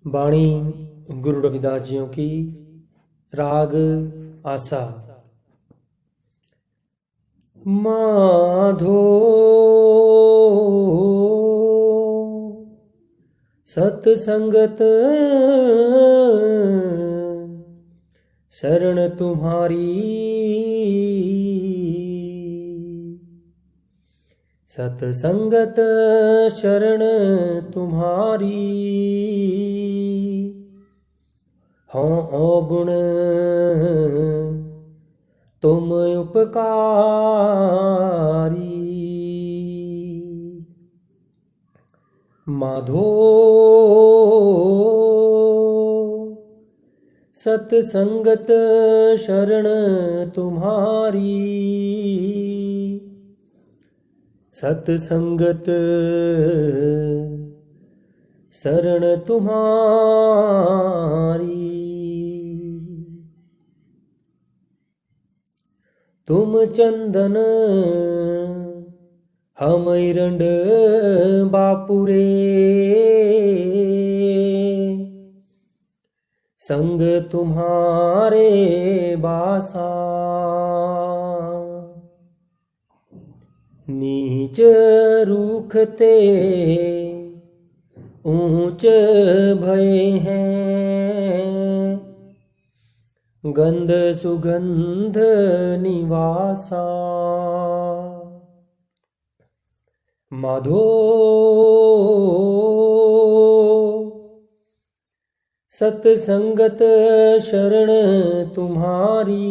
बाणी गुरु रविदास जियों की। राग आसा। माधो सतसंगत शरण तुम्हारी, सतसंगत शरण तुम्हारी। हों अवगुण तुम उपकारी, माधो सतसंगत शरण तुम्हारी, सतसंगत शरण तुम्हारी। तुम चंदन हम इरंड बापुरे, संग तुम्हारे बासा। नीच रूखते ऊंच भय हैं, गंध सुगंध निवासा। माधो सतसंगत शरण तुम्हारी,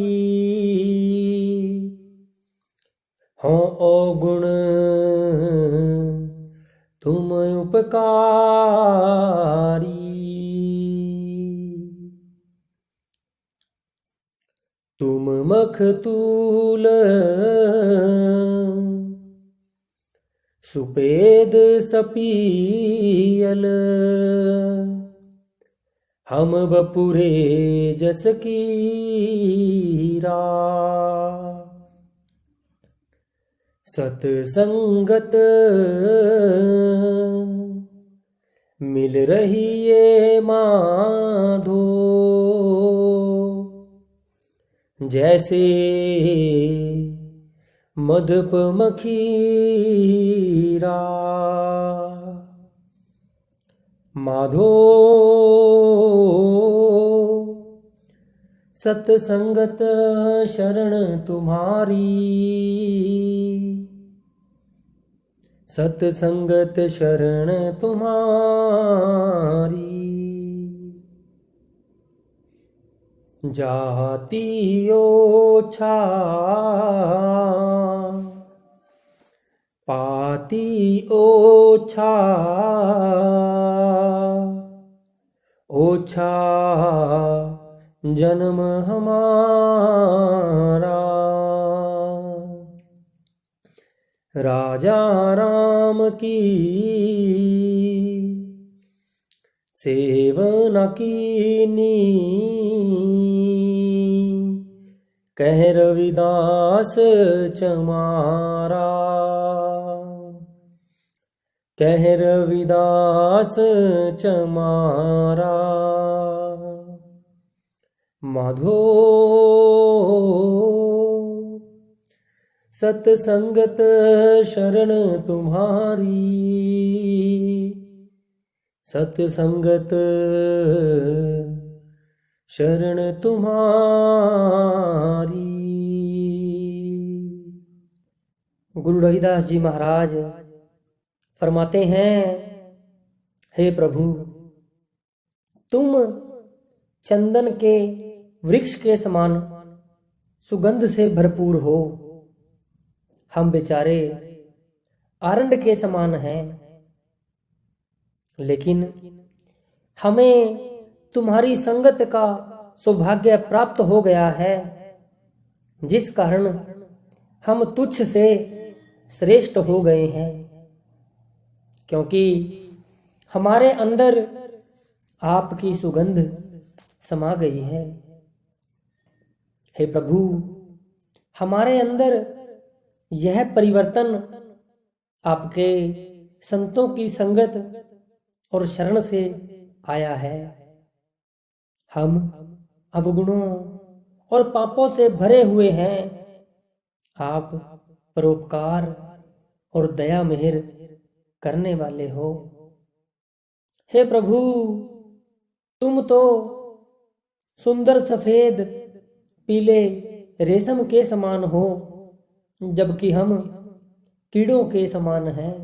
हों अवगुण तुम उपकारी। तुम मखतूल सुपेद सपीयल, हम बपुरे जस कीरा। सतसंगत मिल रही ये माधो, जैसे मधुप मखीरा। माधो सतसंगत शरण तुम्हारी, सतसंगत शरण तुम्हारी। जाति ओछा पाती ओछा, ओछा जन्म हमारा। राजा राम की सेवन कीनी, कह रविदास चमारा। कह रविदास चमारा। माधो सतसंगत शरण तुम्हारी, सतसंगत शरण तुम्हारी। गुरु रविदास जी महाराज फरमाते हैं, हे प्रभु, तुम चंदन के वृक्ष के समान सुगंध से भरपूर हो। हम बेचारे आरंड के समान हैं, लेकिन हमें तुम्हारी संगत का सौभाग्य प्राप्त हो गया है, जिस कारण हम तुच्छ से श्रेष्ठ हो गए हैं, क्योंकि हमारे अंदर आपकी सुगंध समा गई है। हे प्रभु, हमारे अंदर यह परिवर्तन आपके संतों की संगत और शरण से आया है। हम अवगुणों और पापों से भरे हुए हैं। आप परोपकार और दया मेहर करने वाले हो। हे प्रभु, तुम तो सुंदर सफेद पीले रेशम के समान हो, जबकि हम कीड़ों के समान हैं।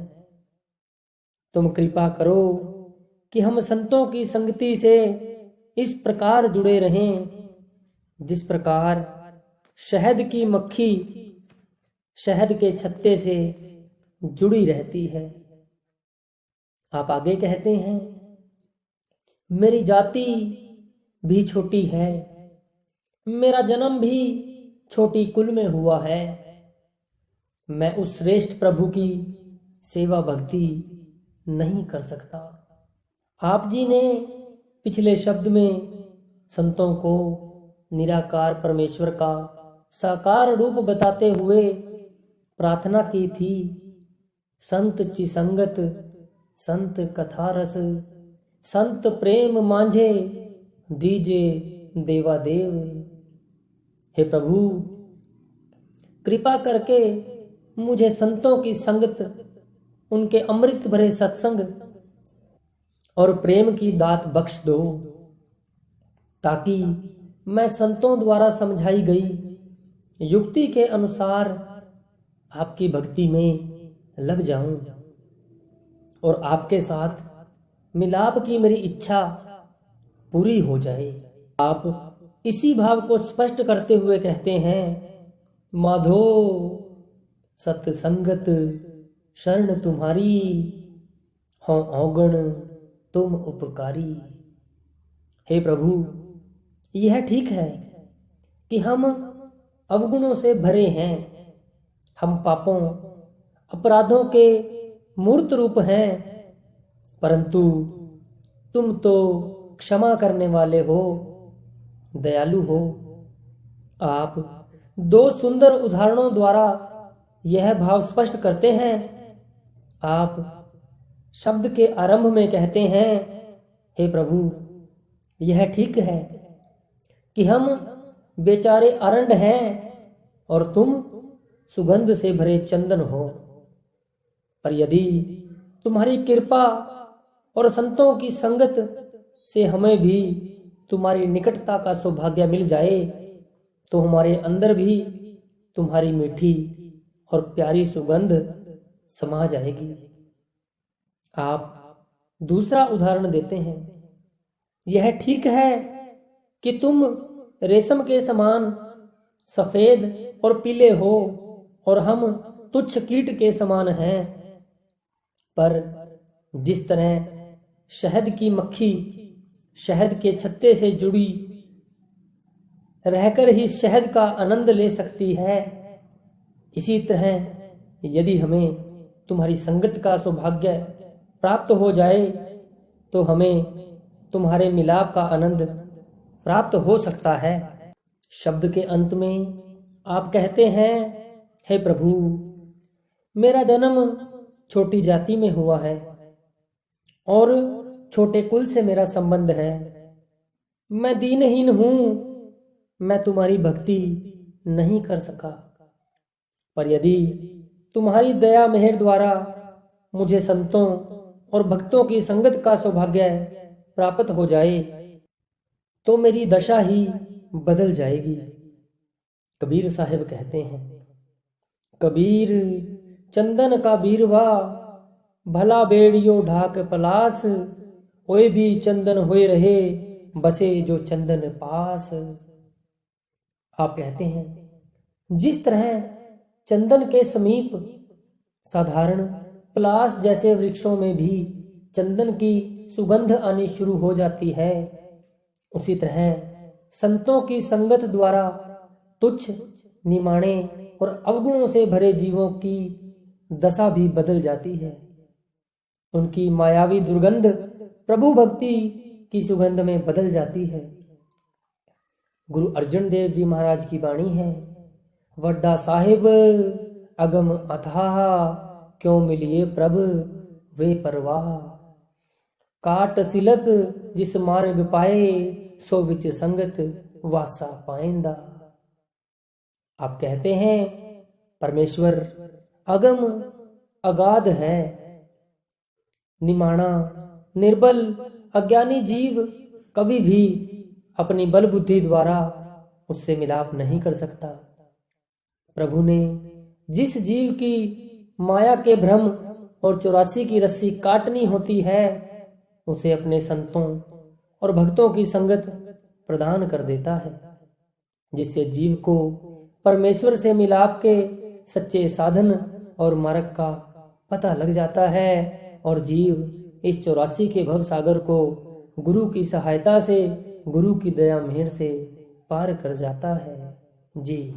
तुम कृपा करो कि हम संतों की संगति से इस प्रकार जुड़े रहें, जिस प्रकार शहद की मक्खी शहद के छत्ते से जुड़ी रहती है। आप आगे कहते हैं, मेरी जाति भी छोटी है, मेरा जन्म भी छोटी कुल में हुआ है। मैं उस श्रेष्ठ प्रभु की सेवा भक्ति नहीं कर सकता। आप जी ने पिछले शब्द में संतों को निराकार परमेश्वर का साकार रूप बताते हुए प्रार्थना की थी, संत चिसंगत संत कथारस संत प्रेम मांझे दीजे देवादेव। हे प्रभु, कृपा करके मुझे संतों की संगत, उनके अमृत भरे सत्संग और प्रेम की दात बख्श दो, ताकि मैं संतों द्वारा समझाई गई युक्ति के अनुसार आपकी भक्ति में लग जाऊं और आपके साथ मिलाप की मेरी इच्छा पूरी हो जाए। आप इसी भाव को स्पष्ट करते हुए कहते हैं, माधो सत्संगत शरण तुम्हारी, हो औगण तुम उपकारी। हे प्रभु, यह ठीक है कि हम अवगुणों से भरे हैं, हम पापों अपराधों के मूर्त रूप हैं, परंतु तुम तो क्षमा करने वाले हो, दयालु हो। आप दो सुंदर उदाहरणों द्वारा यह भाव स्पष्ट करते हैं। आप शब्द के आरंभ में कहते हैं, हे प्रभु, यह ठीक है कि हम बेचारे अरंड हैं और तुम सुगंध से भरे चंदन हो। पर यदि तुम्हारी कृपा और संतों की संगत से हमें भी तुम्हारी निकटता का सौभाग्य मिल जाए, तो हमारे अंदर भी तुम्हारी मीठी और प्यारी सुगंध समा जाएगी। आप दूसरा उदाहरण देते हैं, यह ठीक है कि तुम रेशम के समान सफेद और पीले हो और हम तुच्छ कीट के समान हैं। पर जिस तरह शहद की मक्खी शहद के छत्ते से जुड़ी रहकर ही शहद का आनंद ले सकती है, इसी तरह यदि हमें तुम्हारी संगत का सौभाग्य प्राप्त हो जाए तो हमें तुम्हारे मिलाप का आनंद प्राप्त हो सकता है। शब्द के अंत में आप कहते हैं, हे प्रभु, मेरा जन्म छोटी जाति में हुआ है और छोटे कुल से मेरा संबंध है। मैं दीनहीन हूं, मैं तुम्हारी भक्ति नहीं कर सका। पर यदि तुम्हारी दया मेहर द्वारा मुझे संतों और भक्तों की संगत का सौभाग्य प्राप्त हो जाए तो मेरी दशा ही बदल जाएगी। कबीर साहिब कहते हैं, कबीर चंदन का बीरवा भला बेड़ियो ढाक पलास, ओए भी चंदन होए रहे बसे जो चंदन पास। आप कहते हैं, जिस तरह चंदन के समीप साधारण पलास जैसे वृक्षों में भी चंदन की सुगंध आनी शुरू हो जाती है, उसी तरह संतों की संगत द्वारा तुच्छ निमाणे और अवगुणों से भरे जीवों की दशा भी बदल जाती है। उनकी मायावी दुर्गंध प्रभु भक्ति की सुगंध में बदल जाती है। गुरु अर्जन देव जी महाराज की वाणी है, वड्डा साहिब अगम अथाह क्यों मिलिए प्रभ वे परवाह। काट सिलक जिस मार्ग पाए, सो विच संगत वासा पाएंदा। आप कहते हैं परमेश्वर अगम अगाध है, निमाणा निर्बल अज्ञानी जीव कभी भी अपनी बल बुद्धि द्वारा उससे मिलाप नहीं कर सकता। प्रभु ने जिस जीव की माया के भ्रम और 84 की रस्सी काटनी होती है, उसे अपने संतों और भक्तों की संगत प्रदान कर देता है, जिससे जीव को परमेश्वर से मिलाप के सच्चे साधन और मार्ग का पता लग जाता है और जीव इस 84 के भव सागर को गुरु की सहायता से, गुरु की दया मेहर से पार कर जाता है। जी।